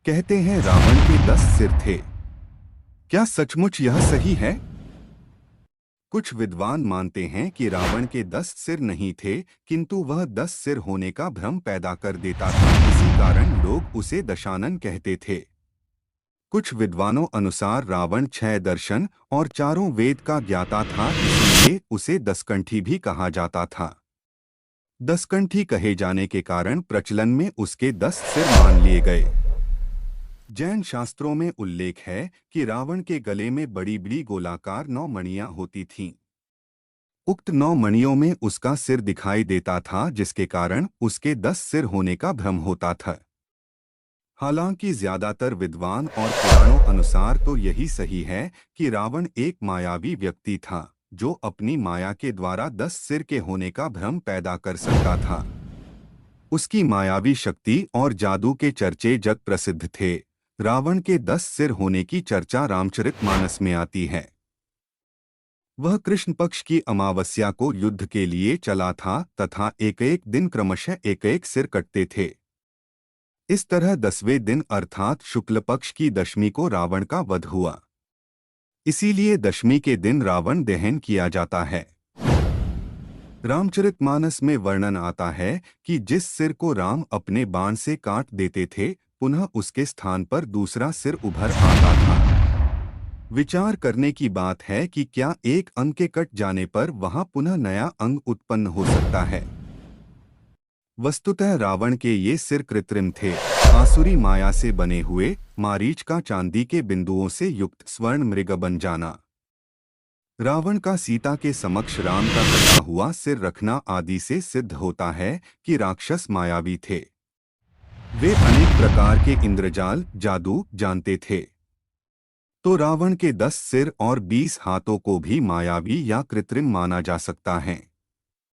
कहते हैं रावण के 10 सिर थे। क्या सचमुच यह सही है? कुछ विद्वान मानते हैं कि रावण के 10 सिर नहीं थे, किंतु वह 10 सिर होने का भ्रम पैदा कर देता था। इसी कारण लोग उसे दशानन कहते थे। कुछ विद्वानों अनुसार रावण 6 दर्शन और चारों वेद का ज्ञाता था, इसलिए उसे दसकंठी भी कहा जाता था। दसकंठी कहे जाने के कारण प्रचलन में उसके 10 सिर मान लिए गए। जैन शास्त्रों में उल्लेख है कि रावण के गले में बड़ी बड़ी गोलाकार 9 मणियां होती थीं। उक्त 9 मणियों में उसका सिर दिखाई देता था, जिसके कारण उसके 10 सिर होने का भ्रम होता था। हालांकि ज्यादातर विद्वान और पुराणों अनुसार तो यही सही है कि रावण एक मायावी व्यक्ति था, जो अपनी माया के द्वारा 10 सिर के होने का भ्रम पैदा कर सकता था। उसकी मायावी शक्ति और जादू के चर्चे जग प्रसिद्ध थे। रावण के 10 सिर होने की चर्चा रामचरितमानस में आती है। वह कृष्ण पक्ष की अमावस्या को युद्ध के लिए चला था तथा एक एक दिन क्रमशः एक एक सिर कटते थे। इस तरह 10वें दिन अर्थात शुक्ल पक्ष की दशमी को रावण का वध हुआ। इसीलिए दशमी के दिन रावण दहन किया जाता है। रामचरितमानस में वर्णन आता है कि जिस सिर को राम अपने बाण से काट देते थे, पुनः उसके स्थान पर दूसरा सिर उभर आता था। विचार करने की बात है कि क्या एक अंग के कट जाने पर वहां पुनः नया अंग उत्पन्न हो सकता है। वस्तुतः रावण के ये सिर कृत्रिम थे। आसुरी माया से बने हुए मारीच का चांदी के बिंदुओं से युक्त स्वर्ण मृग बन जाना, रावण का सीता के समक्ष राम का कटा हुआ सिर रखना आदि से सिद्ध होता है कि राक्षस मायावी थे। वे अनेक प्रकार के इंद्रजाल जादू जानते थे। तो रावण के 10 सिर और 20 हाथों को भी मायावी या कृत्रिम माना जा सकता है।